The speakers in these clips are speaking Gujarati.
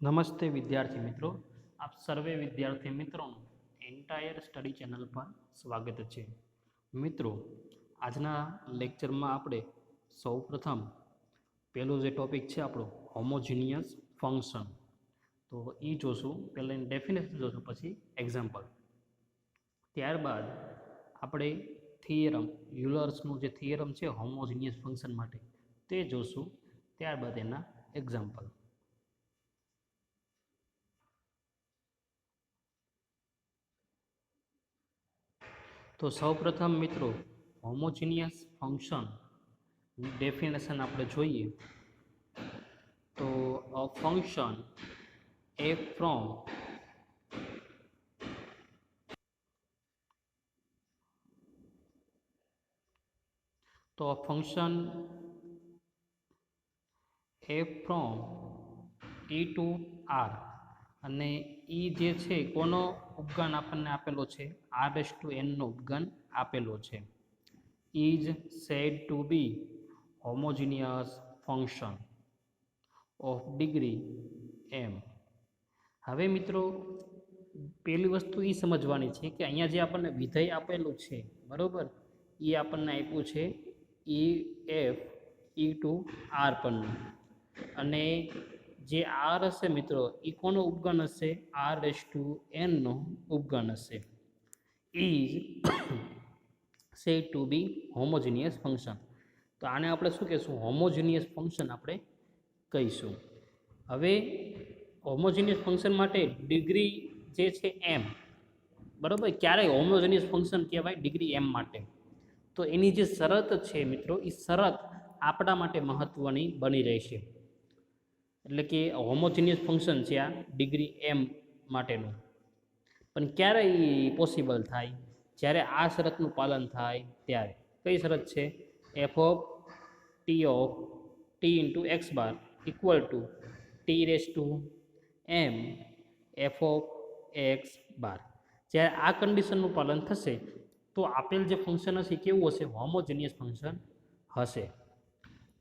નમસ્તે વિદ્યાર્થી મિત્રો, આપ સર્વે વિદ્યાર્થી મિત્રોનું એન્ટાયર સ્ટડી ચેનલ પર સ્વાગત છે. મિત્રો, આજના લેક્ચરમાં આપણે સૌપ્રથમ પહેલો જે ટોપિક છે આપણો હોમોજીનિયસ ફંક્શન, તો એ જોશું. પહેલાં એની ડેફિનેશન જોશું, પછી એક્ઝામ્પલ. ત્યારબાદ આપણે થિયરમ, યુલર્સનું જે થિયરમ છે હોમોજીનિયસ ફંક્શન માટે તે જોશું. ત્યારબાદ એના એક્ઝામ્પલ. તો સૌપ્રથમ મિત્રો હોમોજીનિયસ ફંક્શન ડેફિનેશન આપણે જોઈએ તો a function f from function f from E to R, અને ઈ જે છે કોનો ઉપગણ આપણને આપેલો છે, r⁴n નો ઉપગણ આપેલો છે, is said to be homogeneous function of degree m. હવે મિત્રો પહેલી વસ્તુ એ સમજવાની છે કે અહીંયા જે આપણને વિધેય આપેલું છે, બરાબર, એ આપણને આપ્યું છે E f E to R પરનું, અને જે આર હશે મિત્રો એ કોનો ઉપગણ હશે, r⁴n નો ઉપગણ હશે. Is said to be homogeneous function. તો આને આપણે શું કહીશું, હોમોજીનિયસ ફંક્શન આપણે કહીશું. હવે હોમોજીનિયસ ફંક્શન માટે ડિગ્રી જે છે એમ, બરાબર, ક્યારેય હોમોજીનિયસ ફંક્શન કહેવાય ડિગ્રી એમ માટે. તો એની જે શરત છે મિત્રો, એ શરત આપણા માટે મહત્ત્વની બની રહેશે. એટલે કે હોમોજીનિયસ ફંક્શન છે આ ડિગ્રી એમ માટેનું, પણ ક્યારે એ પોસિબલ થાય, જ્યારે આ શરતનું પાલન થાય ત્યારે. કઈ શરત છે, f of t into x bar equal to t⁻m f of x bar. જ્યારે આ કન્ડિશનનું પાલન થશે તો આપેલ જે ફંક્શન હશે કેવું હશે, હોમોજીનિયસ ફંક્શન હશે.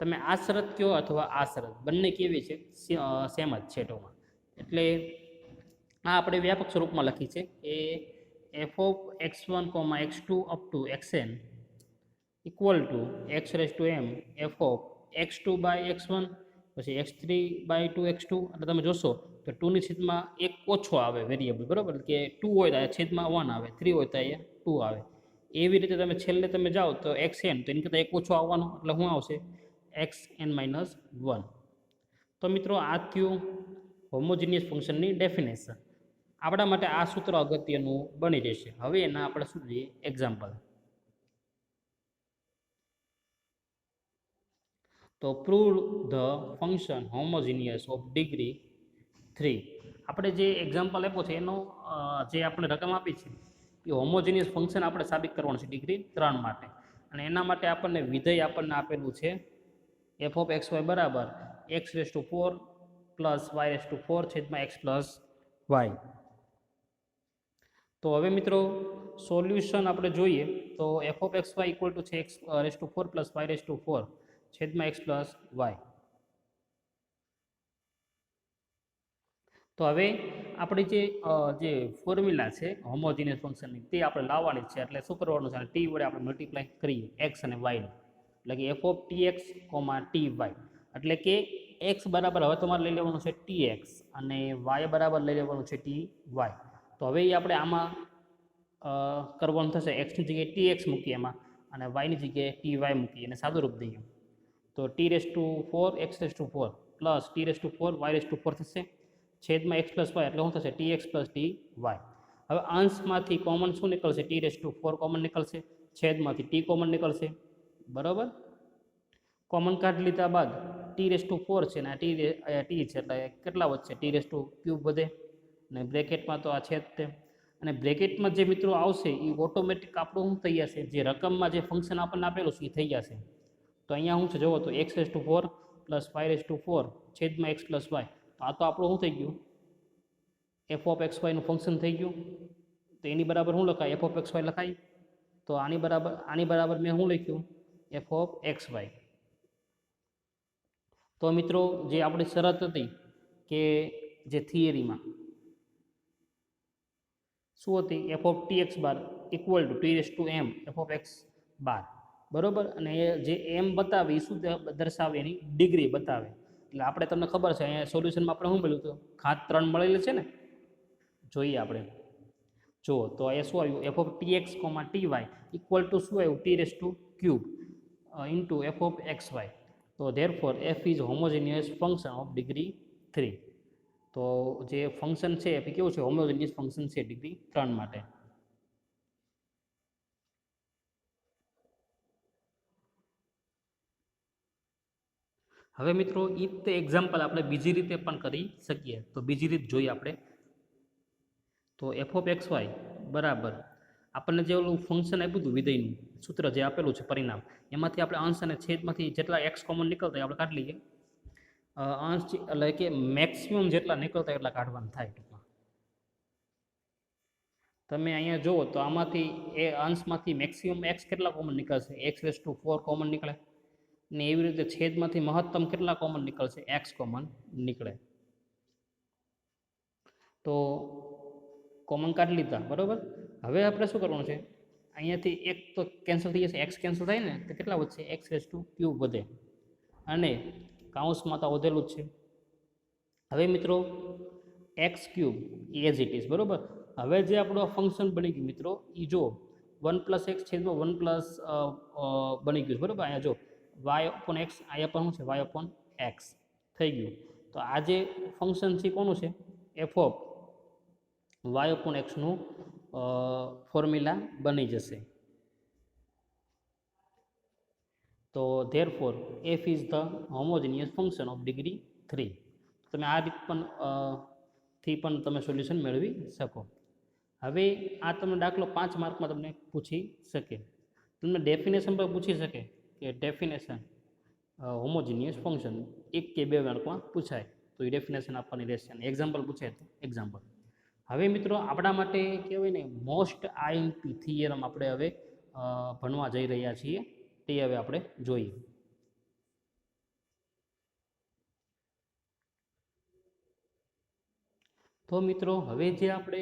તમે આ શરત કહો અથવા આ શરત, બંને કેવી છે, સેમ જ છે ટોમાં. એટલે આ આપણે વ્યાપક સ્વરૂપમાં લખી છે એ f of x1, x2 up to xn equal to x⁻m f of x2 by x1 પછી x3/2 x2. એટલે તમે જોશો તો 2ની છેદમાં એક ઓછો આવે વેરિયેબલ, બરાબર, કે 2 હોય તો છેદમાં 1 આવે, 3 હોય તો અહીંયા 2 આવે. એવી રીતે તમે છેલ્લે તમે જાઓ તો xn, તો એની કરતાં એક ઓછો આવવાનો, એટલે શું આવશે, xn-1. તો મિત્રો આ થયું હોમોજીનિયસ ફંક્શનની ડેફિનેશન. આપણા માટે આ સૂત્ર અગત્યનું બની રહેશે. હવે એના આપણે શું જોઈએ, એક્ઝામ્પલ. તો prove the function homogeneous of degree 3. આપણે જે એક્ઝામ્પલ આપ્યો છે એનો જે આપણે રકમ આપી છે એ હોમોજીનિયસ ફંક્શન આપણે સાબિત કરવાનું છે ડિગ્રી 3 માટે. અને એના માટે આપણને વિધેય આપણને આપેલું છે એફ ઓફ એક્સ વાય બરાબર x⁴ પ્લસ y⁴ છેદમાં x પ્લસ વાય. તો હવે મિત્રો સોલ્યુશન આપણે જોઈએ તો f of x y equal to છે x⁴ પ્લસ y⁴ છેદમાં x પ્લસ વાય. તો હવે આપણી જે ફોર્મ્યુલા છે હોમોજીનિયસ ફંક્શનની તે આપણે લાવવાની છે. એટલે શું કરવાનું છે, ટી વડે આપણે મલ્ટીપ્લાય કરીએ એક્સ અને વાયને, એટલે કે એફ ઓફ tx, ty. એટલે કે એક્સ બરાબર હવે તમારે લઈ લેવાનું છે tx અને વાય બરાબર લઈ લેવાનું છે ty. તો હવે એ આપણે આમાં કરવાનું થશે, એક્સની જગ્યાએ tx મૂકીએ એમાં, અને વાયની જગ્યાએ ty મૂકીએ અને સાદું રૂપ દઈએ. તો t⁴ x⁴ plus t⁴ y⁴ થશે છેદમાં x પ્લસ વાય, એટલે શું થશે, tx પ્લસ ty. હવે અંશમાંથી કોમન શું નીકળશે, t⁴ કોમન નીકળશે, છેદમાંથી t કોમન નીકળશે, બરાબર. કોમન કાઢી લીધા બાદ t⁴ છે ને t છે, એટલે કેટલા વધશે, t³ વધે, અને બ્રેકેટમાં તો આ છે જ તે. અને બ્રેકેટમાં જે મિત્રો આવશે એ ઓટોમેટિક આપણું શું થઈ જશે, જે રકમમાં જે ફંક્શન આપણને આપેલું છે એ થઈ જશે. તો અહીંયા શું છે જુઓ તો x⁴ પ્લસ y⁴ છેદમાં x પ્લસ વાય. તો આ તો આપણું શું થઈ ગયું, એફ ઓફ એક્સ વાયનું ફંક્શન થઈ ગયું. તો એની બરાબર શું લખાય, એફ ઓફ એક્સ વાય લખાય. તો આની બરાબર મેં શું લખ્યું, એફ ઓફ એક્સ વાય. તો મિત્રો જે આપણી શરત હતી કે જે થિયરીમાં શું હતી, f of t x bar equal to t raise to m f of x bar, બરાબર. અને એ જે એમ બતાવે એ શું દર્શાવે, એની ડિગ્રી બતાવે. એટલે આપણે તમને ખબર છે અહીંયા સોલ્યુશનમાં આપણે શું મળ્યું હતું, ઘાત 3 મળેલી છે ને, જોઈએ આપણે. જુઓ તો એ શું આવ્યું, f of t x comma t y equal to શું આવ્યું, t raise to cube into f of x y. તો therefore f is homogeneous function of degree 3. તો જે ફંક્શન છે એ કેવું છે, હોમોજીનિયસ ફંક્શન છે ડિગ્રી 3 માટે. હવે મિત્રો એ તે એક્ઝામ્પલ આપણે બીજી રીતે પણ કરી શકીએ. તો બીજી રીત જોઈએ આપણે. તો એફ ઓફ એક્સ વાય બરાબર આપણને જે ઓલું ફંક્શન આપ્યું હતું વિધેયનું સૂત્ર જે આપેલું છે પરિણામ, એમાંથી આપણે અંશ અને છેદમાંથી જેટલા એક્સ કોમન નીકળતા હોય આપણે કાઢી લઈએ. અંશ એટલે કે મેક્સિમમ જેટલા નીકળતા એટલા કાઢવાના થાય. ટૂંકમાં તમે અહીંયા જુઓ તો આમાંથી એ અંશમાંથી મેક્સિમમ એક્સ કેટલા કોમન નીકળશે, એક્સ રેસ ટુ 4 કોમન નીકળે. ને એવી રીતે છેદમાંથી મહત્તમ કેટલા કોમન નીકળશે, એક્સ કોમન નીકળે. તો કોમન કાઢી લીધા, બરાબર. હવે આપણે શું કરવાનું છે, અહીંયાથી એક તો કેન્સલ થઈ જશે, એક્સ કેન્સલ થાય ને તો કેટલા વધશે, એક્સ રેસ ટુ ક્યુબ વધે, અને કાઉન્સમાં તો વધેલું જ છે. હવે મિત્રો x cube as it is, બરાબર. હવે જે આપણું ફંક્શન બની ગયું મિત્રો, એ જો 1 પ્લસ એક્સ છેદમાં 1 પ્લસ બની ગયું, બરાબર. અહીંયા જો વાય અપોન એક્સ, અહીંયા પણ શું છે, વાય અપોન એક્સ થઈ ગયું. તો આ જે ફંક્શન છે કોનું છે, એફ ઓફ વાય અપોન એક્સનું ફોર્મ્યુલા બની જશે. તો therefore f is the homogeneous function of degree 3. તમે આ રીત પણ થી પણ તમે સોલ્યુશન મેળવી શકો. હવે આ તમને દાખલો 5 માર્કમાં તમને પૂછી શકે. તમને ડેફિનેશન પર પૂછી શકે કે ડેફિનેશન હોમોજીનિયસ ફંક્શન 1 કે 2 માર્કમાં પૂછાય તો એ ડેફિનેશન આપવાની રહેશે. અને એક્ઝામ્પલ પૂછે તો એક્ઝામ્પલ. હવે મિત્રો આપણા માટે કહેવાય ને મોસ્ટ આઈએમપી થિયરમ આપણે હવે ભણવા જઈ રહ્યા છીએ, તે હવે આપણે જોઈએ. તો મિત્રો હવે જે આપણે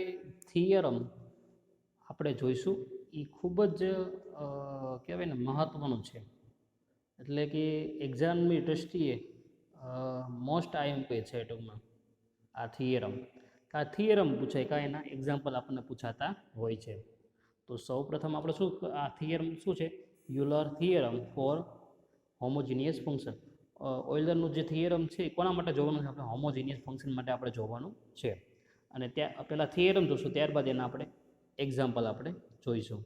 થિયરમ આપણે જોઈશું એ ખૂબ જ કહેવાય ને મહત્ત્વનું છે. એટલે કે એક્ઝામની દૃષ્ટિએ મોસ્ટ આઈએમપી છે ટૂંકમાં આ થિયરમ. આ થિયરમ પૂછાય કાંઈ એના એક્ઝામ્પલ આપણને પૂછાતા હોય છે. તો સૌ પ્રથમ આપણે શું, આ થિયરમ શું છે, Euler theorem for homogeneous function. ઓઇલરનું જે થિયરમ છે એ કોના માટે જોવાનું છે, આપણે હોમોજીનિયસ ફંક્શન માટે આપણે જોવાનું છે. અને ત્યાં પહેલાં થિયરમ જોઈશું, ત્યારબાદ એના આપણે એક્ઝામ્પલ આપણે જોઈશું.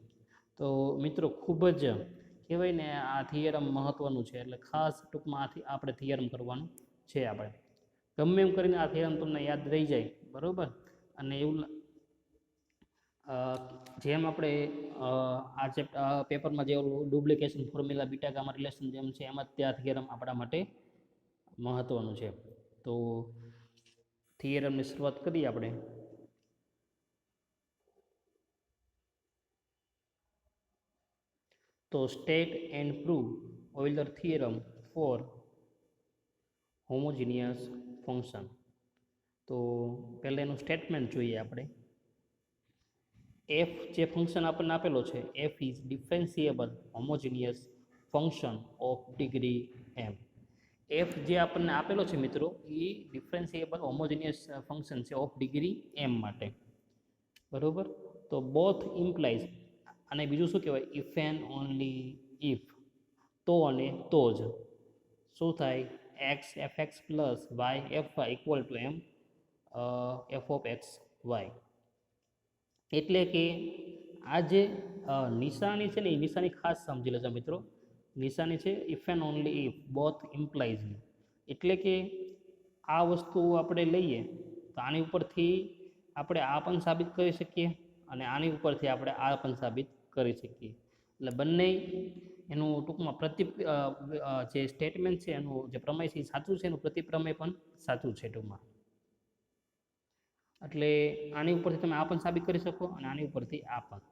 તો મિત્રો ખૂબ જ કહેવાય ને આ થિયરમ મહત્ત્વનું છે, એટલે ખાસ ટૂંકમાં આથી આપણે થિયરમ કરવાનું છે. આપણે ગમે એમ કરીને આ થિયરમ તમને યાદ રહી જાય, બરાબર. અને એવું જેમ આપણે આ પેપરમાં જે duplication formula beta gamma relation જેમ છે એમ જ ત્યાં થિયરમ આપણા માટે મહત્ત્વનું છે. તો થિયરમની શરૂઆત કરીએ આપણે. તો state and prove Euler theorem for homogeneous function. તો પહેલાં એનું સ્ટેટમેન્ટ જોઈએ આપણે. એફ જે ફંક્શન આપણને આપેલો છે, f is differentiable homogeneous function of degree m. F જે આપણને આપેલો છે મિત્રો એ ડિફરન્શિએબલ હોમોજીનિયસ ફંક્શન છે ઓફ ડિગ્રી એમ માટે, બરાબર. તો બોથ ઇમ્પ્લાઇઝ, અને બીજું શું કહેવાય, ઇફ એન્ડ ઓનલી ઇફ, તો અને તો જ શું થાય, x f x plus y f y equal to m f of x y. એટલે કે આ જે નિશાની છે ને એ નિશાની ખાસ સમજી લેજો મિત્રો. નિશાની છે if and only if both ઇમ્પ્લાઇઝની. એટલે કે આ વસ્તુ આપણે લઈએ તો આની ઉપરથી આપણે આ પણ સાબિત કરી શકીએ અને આની ઉપરથી આપણે આ પણ સાબિત કરી શકીએ. એટલે બંને એનું ટૂંકમાં જે સ્ટેટમેન્ટ છે એનું જે પ્રમેય છે એ સાચું છે, એનું પ્રતિપ્રમેય પણ સાચું છે ટૂંકમાં. એટલે આની ઉપરથી તમે આ પણ સાબિત કરી શકો અને આની ઉપરથી આ પણ.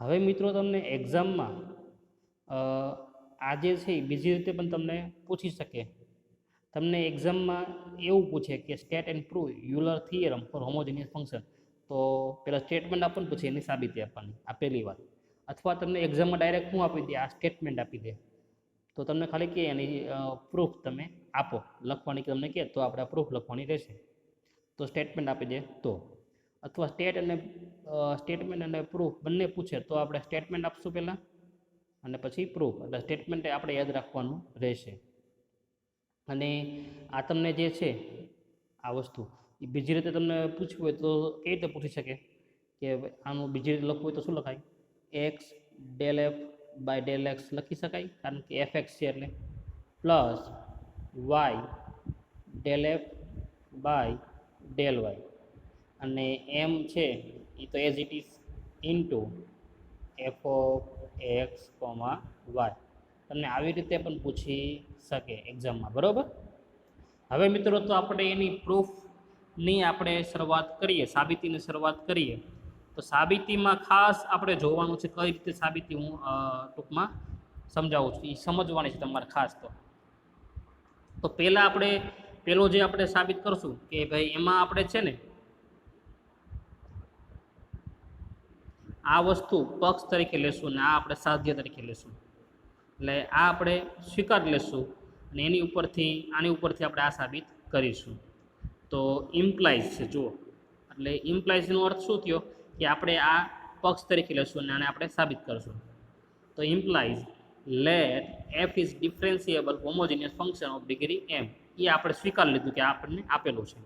હવે મિત્રો તમને એક્ઝામમાં આ જે છે એ બીજી રીતે પણ તમને પૂછી શકે. તમને એક્ઝામમાં એવું પૂછે કે state and prove Euler theorem for homogeneous function, તો પેલા સ્ટેટમેન્ટ આપણને પૂછે એની સાબિતી આપવાની, આ પહેલી વાત. અથવા તમને એક્ઝામમાં ડાયરેક્ટ શું આપી દે, આ સ્ટેટમેન્ટ આપી દે, તો તમને ખાલી કે એની પ્રૂફ તમે આપો, લખવાની તમને કહે તો આપણે પ્રૂફ લખવાની રહેશે. તો સ્ટેટમેન્ટ આપી દે તો, અથવા સ્ટેટમેન્ટ અને પ્રૂફ બંને પૂછે તો આપણે સ્ટેટમેન્ટ આપશું પહેલાં અને પછી પ્રૂફ, એટલે સ્ટેટમેન્ટ આપણે યાદ રાખવાનું રહેશે. અને આ તમને જે છે આ વસ્તુ એ બીજી રીતે તમને પૂછવું હોય તો કઈ રીતે પૂછી શકે કે આનું બીજી રીતે લખવું હોય તો શું લખાય, x del f by del x લખી શકાય, કારણ કે એફ એક્સ છે એટલે, plus Y del f by del y, અને એમ છે એ તો as it is into f of x comma y. તમને આવી રીતે પણ પૂછી શકે એક્ઝામમાં, બરાબર. હવે મિત્રો તો આપણે એની પ્રૂફની આપણે શરૂઆત કરીએ, સાબિતીની શરૂઆત કરીએ. તો સાબિતીમાં ખાસ આપણે જોવાનું છે કઈ રીતે સાબિતી હું ટૂંકમાં સમજાવું છું, એ સમજવાની છે તમારે ખાસ. તો પહેલાં આપણે પેલો જે આપણે સાબિત કરશું કે ભાઈ એમાં આપણે છે ને આ વસ્તુ પક્ષ તરીકે લેશું ને આ આપણે સાધ્ય તરીકે લેશું, એટલે આ આપણે સ્વીકાર લેશું અને એની ઉપરથી આની ઉપરથી આપણે આ સાબિત કરીશું. તો ઇમ્પ્લાઇઝ છે જુઓ, એટલે ઇમ્પ્લાઇઝનો અર્થ શું થયો કે આપણે આ પક્ષ તરીકે લેશું અને આને આપણે સાબિત કરશું. તો implies let f is differentiable homogeneous function of degree m, એ આપણે સ્વીકાર લીધું કે આપણને આપેલું છે.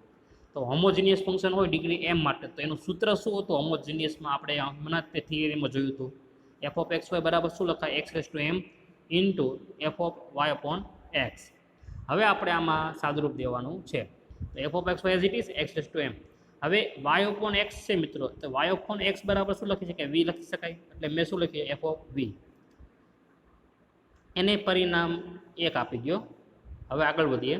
તો હોમોજીનિયસ ફંક્શન હોય ડિગ્રી એમ માટે, તો એનું સૂત્ર શું હતું હોમોજીનિયસમાં, આપણે હમણાં તે થિયરીમાં જોયું હતું, એફ ઓફ એક્સ વાય બરાબર શું લખાય, x raise to m into f of y upon x. હવે આપણે આમાં સાદુરૂપ દેવાનું છે. તો f of x y as it is x raise to m. હવે વાય અપોન એક્સ છે મિત્રો, તો વાય અપોન એક્સ બરાબર શું લખી શકાય, વી લખી શકાય, એટલે મેં શું લખ્યું એફ ઓફ વી. એને પરિણામ 1 આપી દો. હવે આગળ વધીએ.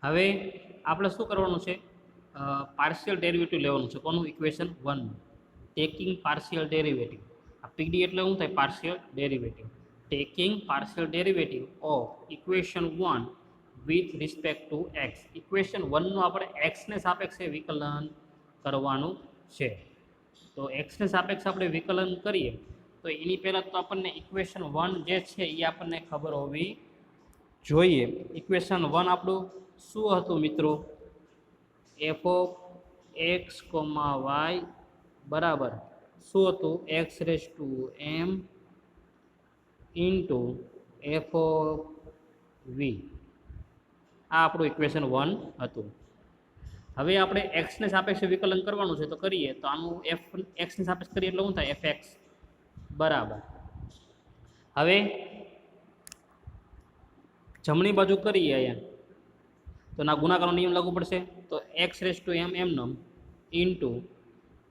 હવે આપણે શું કરવાનું છે, પાર્શિયલ ડેરિવેટિવ લેવાનું છે. કોનું, ઇક્વેશન 1, ટેકિંગ પાર્શિયલ ડેરિવેટિવ. આ પીડી એટલે શું થાય, partial derivative. Taking partial derivative of equation 1 with respect to x. Equation 1નું આપણે એક્સને સાપેક્ષે વિકલન કરવાનું છે. તો એક્સને સાપેક્ષે આપણે વિકલન કરીએ તો એની પહેલાં તો આપણને ઇક્વેશન 1 જે છે એ આપણને ખબર હોવી જોઈએ. ઇક્વેશન 1 આપણું શું હતું મિત્રો, f of x comma y બરાબર શું હતું, x raise to m into f of v. આ આપણું ઇક્વેશન 1 હતું. હવે આપણે એક્સને સાપેક્ષે વિકલન કરવાનું છે, તો કરીએ તો આનું એક્સને સાપેક્ષ કરીએ એટલે શું થાય, એફ એક્સ બરાબર. હવે જમણી બાજુ કરીએ અહીંયા તો ના ગુણાકારનો નિયમ લાગુ પડશે. તો એક્સ રેસ ટુ એમ એમનો ઇન્ટુ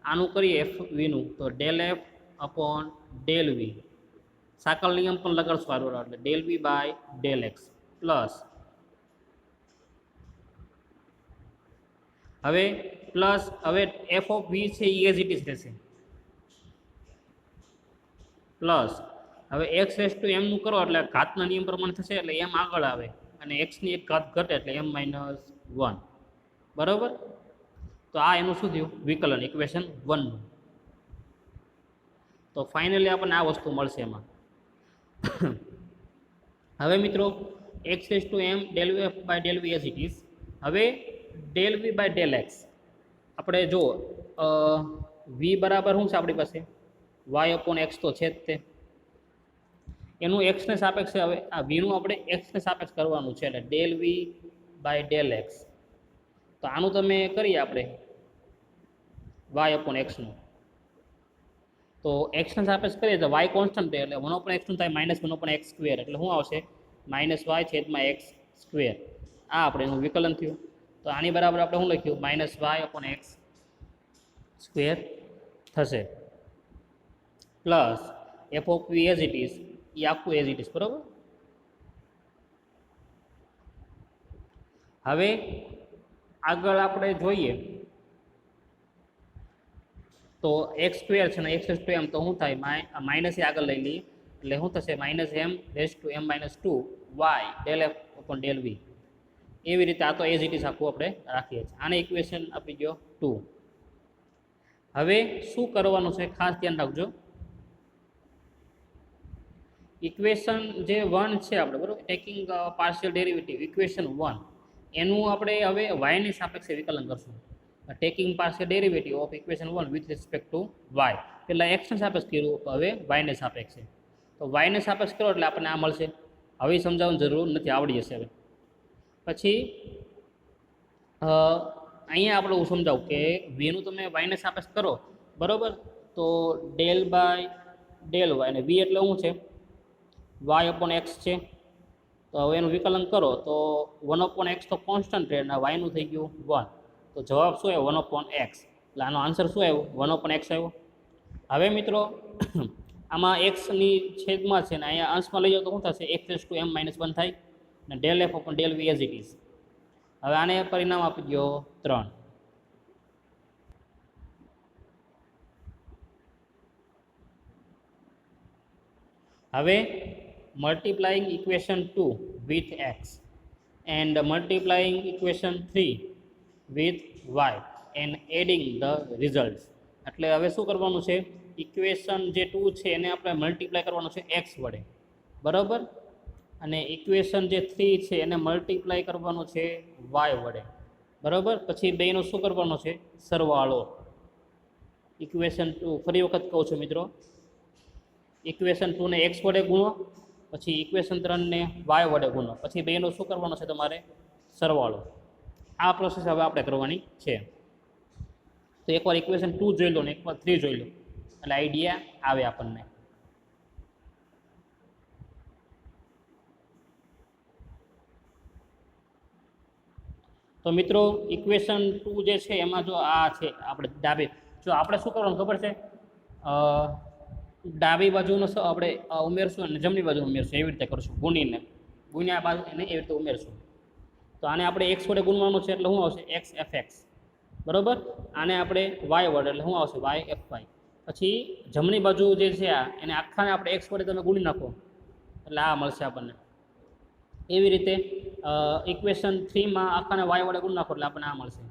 આનું કરીએ એફ વીનું, તો del f upon del v. સાકલ નિયમ પણ લગાડશું આરો, એટલે del v by del x plus, હવે પ્લસ, હવે એફ ઓફ વી છે એ એઝ ઇટ ઇઝ રહેશે, પ્લસ હવે એક્સ રેસ ટુ એમનું કરો એટલે ઘાતના નિયમ પ્રમાણે થશે, એટલે એમ આગળ આવે અને એક્સની એક ઘાત ઘટે એટલે એમ માઇનસ 1 બરાબર. તો આ એનું શું થયું, વિકલન ઇક્વેશન 1નું. તો ફાઇનલી આપણને આ વસ્તુ મળશે એમાં. હવે મિત્રો x raise to m del v f by del v as it is. હવે del v by del x આપણે જો વી બરાબર શું છે આપણી પાસે, વાય અપોન એક્સ તો છે જ તે, એનું એક્સને સાપેક્ષે હવે આ વીનું આપણે એક્સને સાપેક્ષ કરવાનું છે, એટલે del v by del x. તો આનું તમે કરીએ આપણે વાય અપોન એક્સનું, તો એક્સને સાપેક્ષ કરીએ તો વાય કોન્સ્ટન્ટ એટલે 1 અપોન એક્સનું થાય માઇનસ 1 અપોન એક્સ સ્ક્વેર, એટલે શું આવશે માઇનસ વાય છેદમાં એક્સ સ્ક્વેર. આ આપણે એનું વિકલન થયું. તો આની બરાબર આપણે શું લખ્યું, minus y upon x square થશે, plus f of v as it is, એ આખું એઝ ઇટ ઇઝ બરાબર. હવે આગળ આપણે જોઈએ તો એક્સ સ્ક્વેર છે ને એક્સ રેસ ટુ એમ તો શું થાય માઇનસ એ આગળ લઈ લઈએ એટલે શું થશે minus m raise to m minus two y del f upon del v. એવી રીતે આ તો એઝ ઇટ ઇઝ આખું આપણે રાખીએ છીએ. આને ઇક્વેશન આપી ગયો 2. હવે શું કરવાનું છે ખાસ ધ્યાન રાખજો. ઇક્વેશન જે 1 છે આપણે બરાબર ટેકિંગ પાર્શિયલ ડેરિવેટિવ ઇક્વેશન 1 એનું આપણે હવે વાયની સાપેક્ષે વિકલન કરશું. Taking partial derivative of equation 1 with respect to y. પહેલાં એક્સને સાપેક્ષ કર્યું હવે વાયને સાપેક્ષે. તો વાયને સાપેક્ષ કરો એટલે આપણને આ મળશે. હવે સમજાવવાની જરૂર નથી, આવડી જશે હવે. પછી અહીંયા આપણે હું સમજાવું કે વીનું તમે વાયને સાપેક્ષ કરો બરાબર તો ડેલ બાય ડેલ વાય અને વી એટલે શું છે વાય અપોન એક્સ છે. તો હવે એનું વિકલન કરો તો 1/x તો કોન્સ્ટન્ટ રહે અને વાયનું થઈ ગયું 1. તો જવાબ શું આવ્યો 1/x. એટલે આનો આન્સર શું આવ્યો 1/x આવ્યો. હવે મિત્રો આમાં એક્સની છેદમાં છે ને અહીંયા અંશમાં લઈ જાઓ તો શું થશે x raise to m minus 1 થાય અને del f upon del v as it is. હવે આને પરિણામ આપી દો 3. હવે multiplying equation 2 with x and multiplying equation 3 with y and adding the results. એટલે હવે શું કરવાનું છે ઇક્વેશન જે 2 છે એને આપણે મલ્ટીપ્લાય કરવાનું છે x વડે બરાબર અને ઇક્વેશન જે 3 છે એને મલ્ટીપ્લાય કરવાનું છે y વડે બરાબર. પછી બેનો શું કરવાનો છે સરવાળો. ઇક્વેશન 2 ફરી વખત કહું છું મિત્રો ઇક્વેશન 2 ને x વડે ગુણો પછી ઇક્વેશન 3 ને y વડે ગુણો પછી બેનો શું કરવાનો છે તમારે સરવાળો. આ પ્રોસેસ હવે આપણે કરવાની છે. તો એકવાર ઇક્વેશન 2 જોઈ લો ને એકવાર 3 જોઈ લો એટલે આઈડિયા આવે આપણને. તો મિત્રો ઇક્વેશન 2 જે છે એમાં જો આ છે આપણે ડાબે જો આપણે શું કરવાનું ખબર છે ડાબી બાજુનો આપણે ઉમેરશું અને જમણી બાજુ ઉમેરશું એવી રીતે કરશું ગુણ્યા બાજુ એને એવી રીતે ઉમેરશું. તો આને આપણે એક્સ વડે ગુણવાનું છે એટલે શું આવશે એક્સ એફ એક્સ બરાબર. આને આપણે વાય વડે એટલે શું આવશે વાય એફ વાય. પછી જમણી બાજુ જે છે આ એને આખાને આપણે એક્સ વડે તમે ગુણી નાખો એટલે આ મળશે આપણને. એવી રીતે ઇક્વેશન 3માં આખાને વાય વડે ગુણી નાખો એટલે આપણને આ મળશે.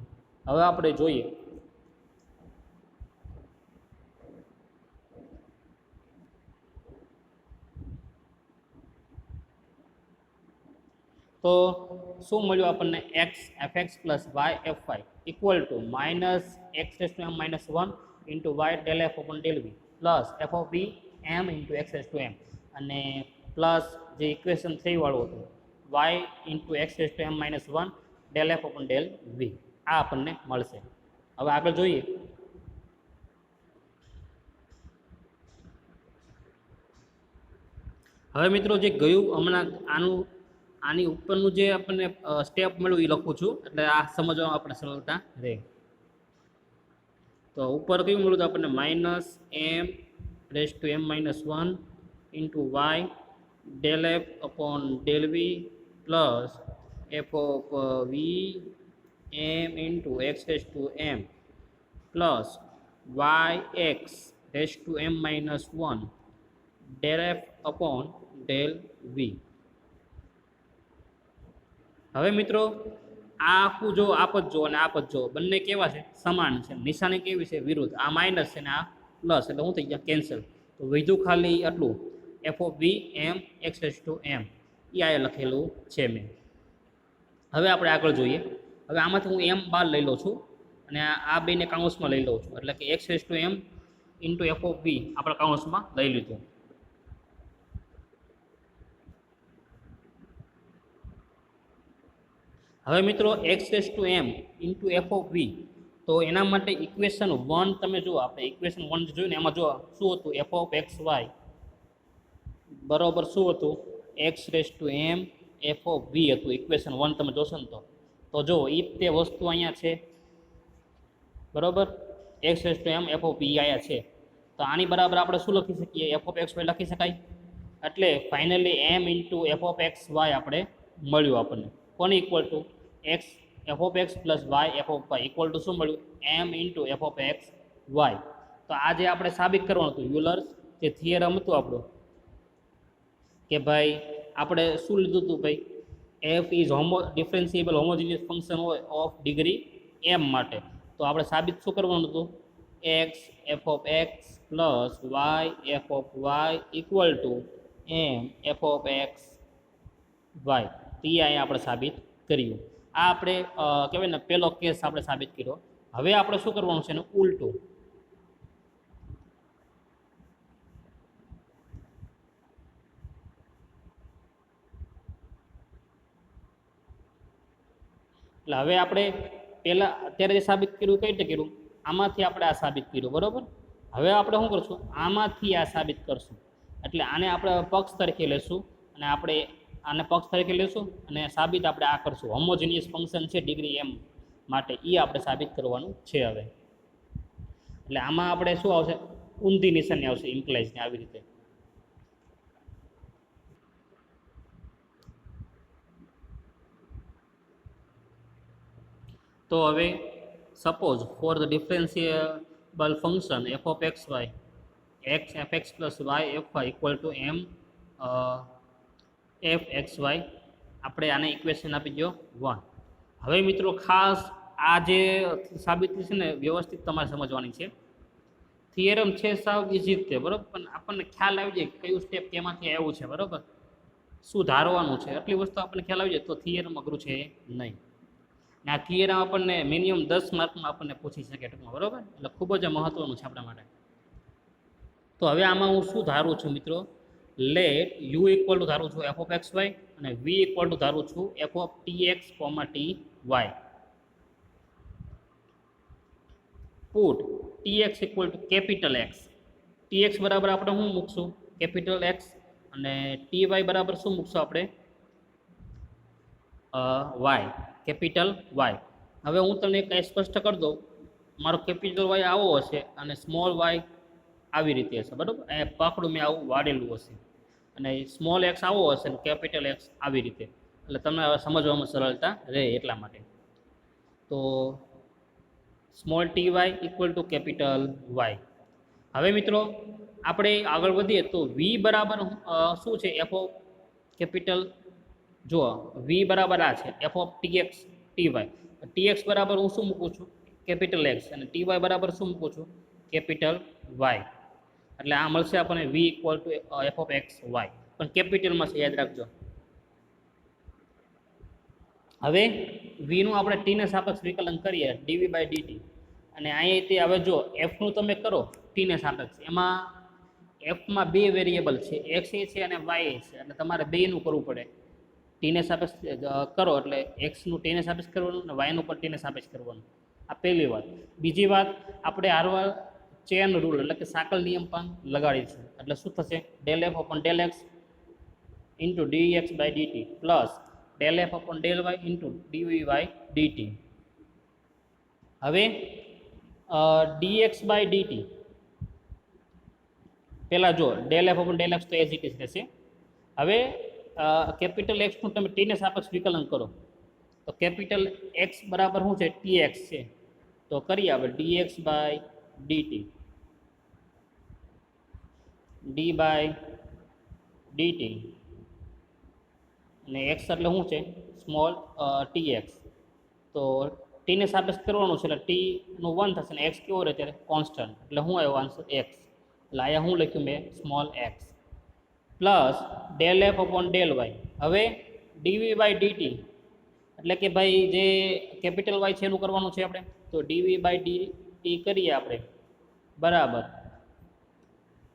હવે આપણે જોઈએ તો શું મળ્યું આપણને x f x plus y f y equal to minus x raise to m minus 1 into y del f upon del v plus f of b m into x raise to m અને પ્લસ જે ઇક્વેશન 3 વાળું હતું y into x raise to m minus 1 del f upon del v આ આપણને મળશે. હવે આગળ જોઈએ હવે મિત્રો જે ગયું હમણાં આની ઉપરનું જે આપણને સ્ટેપ મળ્યું એ લખું છું એટલે આ સમજવામાં આપણે સરળતા રહે. તો ઉપર કયું મળ્યું તો આપણને minus m raise to m minus 1 into y del f upon del v plus f of v m into x raise to m plus y x raise to m minus 1 del f upon del v. હવે મિત્રો આ આખું જો આપ જ જો અને આપ જ જો બંને કેવા છે સમાન છે નિશાની કેવી છે વિરુદ્ધ. આ માઇનસ છે ને આ પ્લસ એટલે શું થઈ ગયા કેન્સલ. તો વધ્યું ખાલી આટલું f of v m x raise to m એ આ લખેલું છે મેં. હવે આપણે આગળ જોઈએ. હવે આમાંથી હું એમ બાર લઈ લઉં છું અને આ બેને કાઉન્સમાં લઈ લઉં છું એટલે કે x raise to m into f of v આપણે કાઉન્સમાં લઈ લીધું. હવે મિત્રો x raise to m into f of v તો એના માટે ઇક્વેશન 1 તમે જુઓ આપણે ઇક્વેશન 1 જોયું ને એમાં જો શું હતું એફ ઓફ એક્સ વાય બરાબર શું હતું x raise to m f of v હતું ઇક્વેશન 1 તમે જોશો ને તો જો એ તે વસ્તુ અહીંયા છે બરાબર x raise to m f of v અહીંયા છે. તો આની બરાબર આપણે શું લખી શકીએ એફ ઓફ એક્સ વાય લખી શકાય. એટલે finally m into f of x y આપણે મળ્યું આપણને કોને equal to x f of x plus y f of y equal to શું મળ્યું m into f of x y. તો આજે આપણે સાબિત કરવાનું હતું યુલર્સ જે થિયરમ હતું આપણું કે ભાઈ આપણે શું લીધું હતું ભાઈ f is differentiable homogeneous function હોય ઓફ ડિગ્રી એમ માટે તો આપણે સાબિત શું કરવાનું હતું x f of x plus y f of y equal to m f of x y તે અહીંયા આપણે સાબિત કર્યું આ આપણે કહેવાય ને પહેલો કેસ આપણે સાબિત કર્યો હવે આપણે શું કરવાનું છે એનું ઉલટું એટલે હવે આપણે પહેલાં અત્યારે જે સાબિત કર્યું કઈ રીતે કર્યું આમાંથી આપણે આ સાબિત કર્યું બરાબર હવે આપણે શું કરશું આમાંથી આ સાબિત કરશું એટલે આને આપણે પક્ષ તરીકે લેશું અને આપણે આને પક્ષ તરીકે લેશું અને સાબિત આપણે આ કરશું હોમોજીનિયસ ફંક્શન છે ડિગ્રી એમ માટે એ આપણે સાબિત કરવાનું છે હવે એટલે આમાં આપણે શું આવશે ઊંધી નિશાની આવશે ઇમ્પ્લાઇઝની આવી રીતે તો હવે suppose for the differentiable function f of x y x f x plus y f y equal to m f x y આપણે આને ઇક્વેશન આપી દો 1 હવે મિત્રો ખાસ આ જે સાબિતી છે ને વ્યવસ્થિત તમારે સમજવાની છે થિયરમ છે સાવ ઇઝી જ છે બરાબર પણ આપણને ખ્યાલ આવી જાય કયું સ્ટેપ કેમાંથી આવ્યું છે બરાબર શું ધારવાનું છે આટલી વસ્તુ આપણને ખ્યાલ આવી જાય તો થિયરમ અઘરું છે નહીં ને આ થિયરમ આપણને મિનિમમ 10 માર્કમાં આપણને પૂછી શકે ટૂંકમાં બરાબર એટલે ખૂબ જ મહત્ત્વનું છે આપણા માટે તો હવે આમાં હું શું ધારું છું મિત્રો લેટ યુ ઇક્વલ ટુ ધારું છું એફ ઓફ એક્સ વાય અને વી ઇક્વલ ટુ ધારું છું f of t x t y put t x equal to capital x t x બરાબર આપણે શું મૂકશું કેપિટલ એક્સ અને ટી વાય બરાબર શું મૂકશું આપણે વાય કેપિટલ વાય હવે હું તમને કંઈ સ્પષ્ટ કરી દઉં મારો કેપિટલ વાય આવો હશે અને સ્મોલ વાય આવી રીતે હશે બરાબર એ પકડું મેં આવું વાળેલું હશે અને સ્મોલ એક્સ આવો હશે અને કેપિટલ એક્સ આવી રીતે એટલે તમને હવે સમજવામાં સરળતા રહે એટલા માટે તો small t y equal to capital y હવે મિત્રો આપણે આગળ વધીએ તો વી બરાબર શું છે એફ ઓફ કેપિટલ જુઓ વી બરાબર આ છે f of t x t y t x બરાબર હું શું મૂકું છું કેપિટલ એક્સ અને ટી વાય બરાબર શું મૂકું છું કેપિટલ વાય એટલે આ મળશે આપણને v equal to F of x y પણ કેપિટલમાં છે યાદ રાખજો હવે વીનું આપણે ટીને સાપેક્ષ વિકલન કરીએ ડીવી બાય ડીટી અને અહીંયાથી હવે જો એફનું તમે કરો ટીને સાપેક્ષ એમાં એફમાં બે વેરિયેબલ છે એક્સ એ છે અને વાય એ છે એટલે તમારે બેનું કરવું પડે ટીને સાપેક્ષ કરો એટલે એક્સનું ટીને સાપેક્ષ કરવાનું અને વાયનું પણ ટીને સાપેક્ષ કરવાનું આ પહેલી વાત બીજી વાત આપણે હારવાર ચેન રૂલ એટલે કે સાંકળ નિયમ પણ લગાડીશું એટલે શું થશે del f upon del x into d x by dt plus del f upon del y into dv by dt હવે dx બાય ડીટી પહેલાં જો del f upon del x તો એઝ ઇટ ઇઝ રહેશે હવે કેપિટલ એક્સનું તમે ટીને સાપેક્ષ વિકલન કરો તો કેપિટલ એક્સ બરાબર શું છે ટી એક્સ છે તો કરીએ આપણે dx by dt d by dt અને એક્સ એટલે શું છે સ્મોલ ટી એક્સ તો ટીને સાપેક્ષ કરવાનું છે એટલે ટીનું 1 થશે ને એક્સ કેવો રહે ત્યારે કોન્સ્ટન્ટ એટલે શું આવ્યો આન્સર એક્સ એટલે અહીંયા શું લખ્યું મેં small x plus del f upon del y હવે ડીવી બાય ડીટી એટલે કે ભાઈ જે કેપિટલ વાય છે એનું કરવાનું છે આપણે તો ડીવી બાય ડીટી કરીએ આપણે બરાબર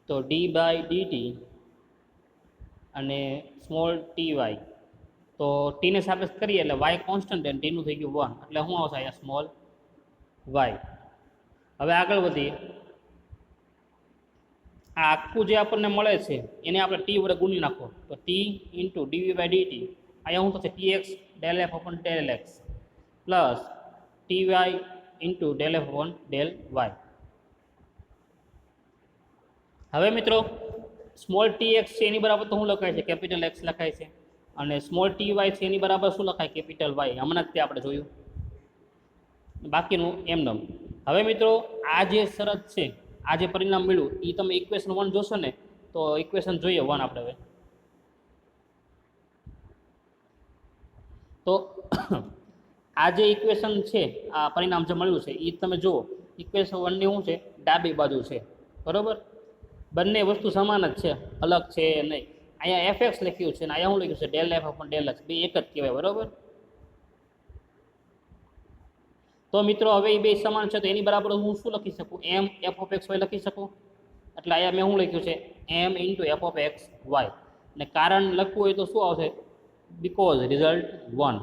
તો ડી બાય ડીટી અને સ્મોલ ટી વાય તો ટીને સાપેક્ષ કરીએ એટલે વાય કોન્સ્ટન્ટ અને ટીનું થઈ ગયું 1 એટલે શું આવશે અહીંયા સ્મોલ વાય હવે આગળ વધીએ આ આખું જે આપણને મળે છે એને આપણે ટી વડે ગુણી નાખો તો t into dv by dt અહીંયા શું થશે t x del f upon del x plus t y into del f upon del y હવે મિત્રો સ્મોલ ટી એક્સ છે એની બરાબર તો શું લખાય છે કેપિટલ એક્સ લખાય છે અને સ્મોલ ટી વાય છે એની બરાબર શું લખાય કેપિટલ વાય હમણાં જ તે આપણે જોયું બાકીનું એમનેમ હવે મિત્રો આ જે શરત છે આ જે પરિણામ મળ્યું એ તમે ઇક્વેશન 1 જોશો ને તો ઇક્વેશન જોઈએ 1 આપણે હવે તો આ જે ઇક્વેશન છે આ પરિણામ જે મળ્યું છે એ તમે જુઓ ઇક્વેશન 1 ની શું છે ડાબી બાજુ છે બરાબર બંને વસ્તુ સમાન જ છે અલગ છે નહીં અહીંયા એફએક્સ લખ્યું છે અને અહીંયા શું લખ્યું છે del f upon del x બે એક જ કહેવાય બરાબર તો મિત્રો હવે એ બે સમાન છે તો એની બરાબર હું શું લખી શકું m f of x y લખી શકું એટલે અહીંયા મેં શું લખ્યું છે m into f of x y અને કારણ લખવું હોય તો શું આવશે બીકોઝ રિઝલ્ટ 1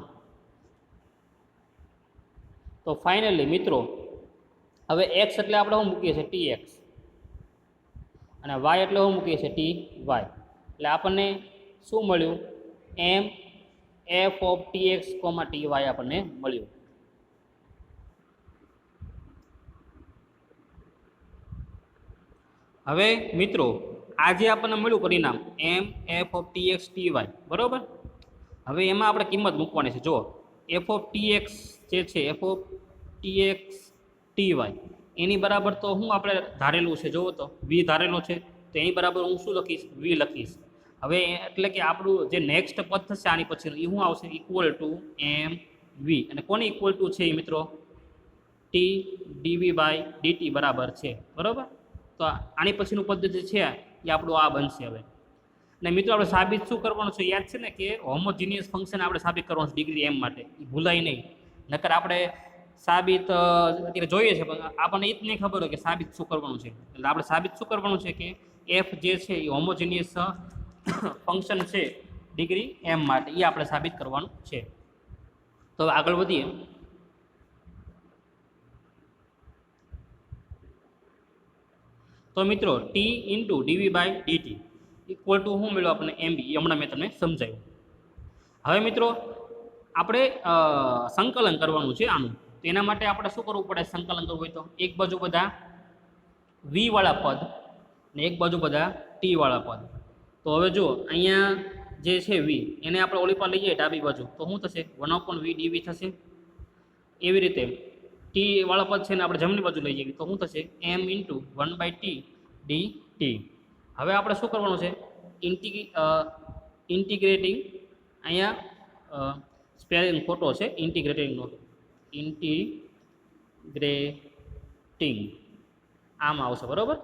તો ફાઇનલી મિત્રો હવે એક્સ એટલે આપણે શું મૂકીએ છીએ ટી એક્સ અને વાય એટલે શું મૂકીએ છીએ ટી વાય એટલે આપણને શું મળ્યું m f of t x comma t y આપણને મળ્યું હવે મિત્રો આ જે આપણને મળ્યું પરિણામ m f of t x t y બરાબર હવે એમાં આપણે કિંમત મૂકવાની છે જો એફ ઓફ ટી એક્સ જે છે f of t x t y એની બરાબર તો હું આપણે ધારેલું છે જુઓ તો વી ધારેલો છે તો એની બરાબર હું શું લખીશ વી લખીશ હવે એટલે કે આપણું જે નેક્સ્ટ પદ થશે આની પછી એ શું આવશે ઇક્વલ ટુ એમ વી અને કોને ઇક્વલ ટુ છે એ મિત્રો ટી ડીવી બાય ડીટી બરાબર છે બરાબર તો આની પછીનું પદ જે છે એ આપણું આ બનશે હવે અને મિત્રો આપણે સાબિત શું કરવાનું છે યાદ છે ને કે હોમોજીનિયસ ફંક્શન આપણે સાબિત કરવાનું છે ડિગ્રી એમ માટે એ ભૂલાય નહીં નકર આપણે સાબિત અત્યારે જોઈએ છે પણ આપણને એ જ નહીં ખબર હોય કે સાબિત શું કરવાનું છે એટલે આપણે સાબિત શું કરવાનું છે કે એફ જે છે એ હોમોજીનિયસ ફંક્શન છે ડિગ્રી એમ માટે એ આપણે સાબિત કરવાનું છે તો હવે આગળ વધીએ તો મિત્રો t into dv by dt equal to શું મળ્યું આપણને એમ બી હમણાં મેં તમને સમજાવ્યું હવે મિત્રો આપણે સંકલન કરવાનું છે આનું તો એના માટે આપણે શું કરવું પડે સંકલન કરવું હોય તો એક બાજુ બધા વી વાળા પદ ને એક બાજુ બધા ટી વાળા પદ તો હવે જુઓ અહીંયા જે છે વી એને આપણે ઓલી પર લઈ જઈએ ડાબી બાજુ તો શું થશે 1/v ડીવી થશે એવી રીતે ટી વાળા પદ છે ને આપણે જમણી બાજુ લઈ જઈએ તો શું થશે એમ ઇન્ટુ 1/t ડી ટી હવે આપણે શું કરવાનું છે ઇન્ટિગ્રેટિંગ અહીંયા સ્પેલિંગ ખોટો છે ઇન્ટિગ્રેટિંગનો ઇન્ટિગ્રેટિંગ આમ આવશે બરાબર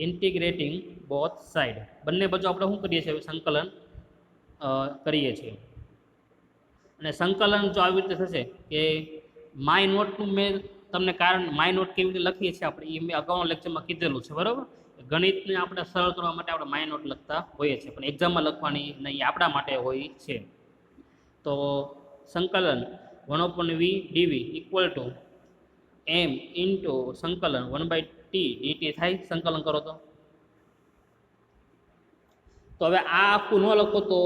ઇન્ટિગ્રેટિંગ બોથ સાઈડ બંને બાજુ આપણે શું કરીએ છીએ સંકલન કરીએ છીએ અને સંકલન જો આવી રીતે થશે કે માય નોટનું મેં તમને કારણ માય નોટ કેવી રીતે લખીએ છીએ આપણે એ મેં અગાઉના લેક્ચરમાં કીધેલું છે બરાબર ગણિતને આપણે સરળ કરવા માટે આપણે માય નોટ લખતા હોઈએ છીએ પણ એક્ઝામમાં લખવાની નહીં આપણા માટે હોય છે તો સંકલન 1/v dv equal to m into સંકલન 1/t ડીટી થાય સંકલન કરો તો હવે આ આખું ન લખો તો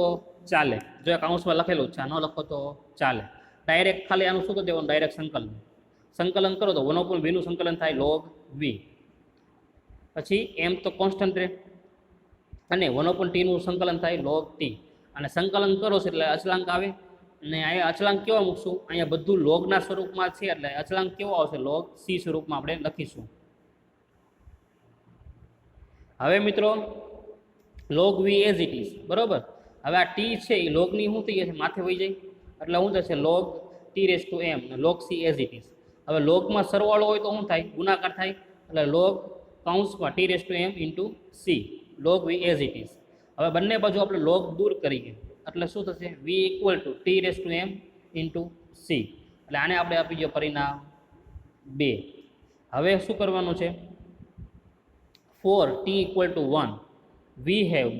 ચાલે જો એક કાઉન્સમાં લખેલું છે ન લખો તો ચાલે ડાયરેક્ટ ખાલી આનું શું કરી દેવાનું ડાયરેક્ટ સંકલન કરો તો 1/v નું સંકલન થાય log v પછી એમ તો કોન્સ્ટન્ટ રહે અને 1/t નું સંકલન થાય log t અને સંકલન કરો છો એટલે અચળાંક આવે અને અહીંયા અચળાંક કેવા મૂકશું અહીંયા બધું લોગના સ્વરૂપમાં છે એટલે અચળાંક કેવો આવશે log c સ્વરૂપમાં આપણે લખીશું હવે મિત્રો log v as it is બરાબર હવે આ ટી છે એ લોગની શું થઈ જશે માથે વહી જાય એટલે શું થશે log t⁻m log c as it is હવે લોગમાં સરવાળો હોય તો શું થાય ગુણાકાર થાય એટલે log કૌંસમાં t⁻m into c log v as it is હવે બંને બાજુ આપણે log દૂર કરીએ એટલે શું થશે v equal to t⁻m into c એટલે આને આપણે આપી દઈએ પરિણામ 2 હવે શું કરવાનું છે for t equal to 1 we have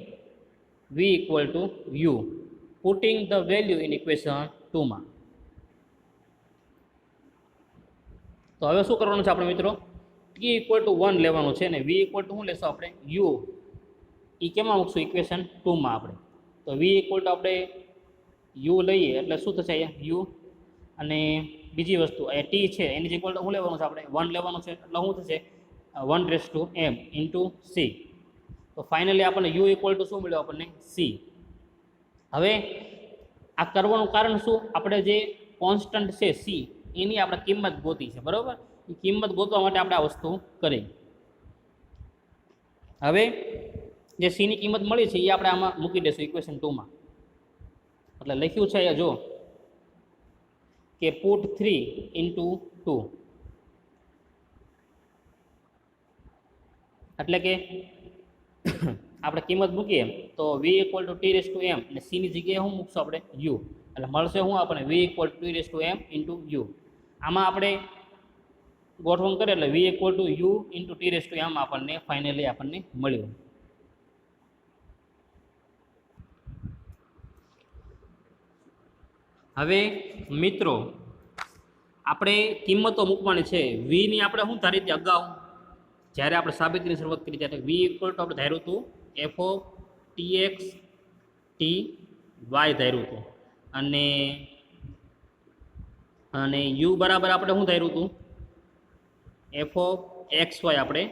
v equal to u putting the value in equation 2 માં તો હવે શું કરવાનું છે આપણે મિત્રો t equal to 1 લેવાનું છે અને v equal to શું લેશું આપણે u એ કેમાં મૂકશું ઇક્વેશન 2 માં આપણે તો v equal to આપણે u લઈએ એટલે શું થશે અહીંયા u અને બીજી વસ્તુ એ t છે એની ઇક્વલ ટુ શું લેવાનું છે આપણે 1 લેવાનું છે એટલે શું થશે 1⁻m ઇન્ટુ c તો ફાઇનલી આપણને u ઇક્વલ ટુ શું મળ્યું આપણને c હવે આ કરવાનું કારણ શું આપણે જે કોન્સ્ટન્ટ છે c એની આપણે કિંમત ગોતી છે બરાબર એ કિંમત ગોતવા માટે આપણે આ વસ્તુ કરી હવે જે સીની કિંમત મળી છે એ આપણે આમાં મૂકી દઈશું ઇક્વેશન 2 માં. એટલે લખ્યું છે અહીંયા જો કે પુટ 3 into 2, એટલે કે આપણે કિંમત મૂકીએ તો v = t/m અને c ની જગ્યાએ શું મૂકશું આપણે u, એટલે મળશે શું આપણે v = t/m × u. આમાં આપણે ગોઠવણ કરીએ એટલે v = u × t/m આપણને ફાઇનલી આપણને મળ્યું. હવે મિત્રો આપણે કિંમતો મૂકવાની છે. v ની આપણે શું ધારી હતી અગાઉ જ્યારે આપણે સાબિતીની શરૂઆત કરી ત્યારે v = આપણે ધાર્યું હતું f(tx, ty) ધાર્યું હતું અને u બરાબર આપણે શું ધાર્યું હતું f(xy) આપણે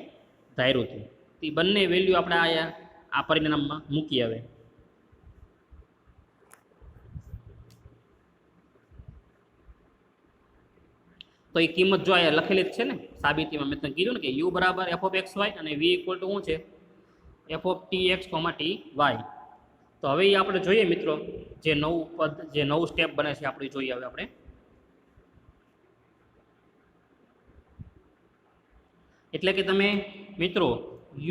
ધાર્યું હતું. તે બંને વેલ્યુ આપણે આ પરિણામમાં મૂકી આવે. તો એ કિંમત જો અહીંયા લખેલી જ છે ને સાબિતીમાં, મેં તમને કીધું ને કે u બરાબર f(xy) અને v = શું છે f(tx, ty). તો હવે એ આપણે જોઈએ મિત્રો, જે નવું સ્ટેપ બને છે આપણે જોઈએ. હવે આપણે એટલે કે તમે મિત્રો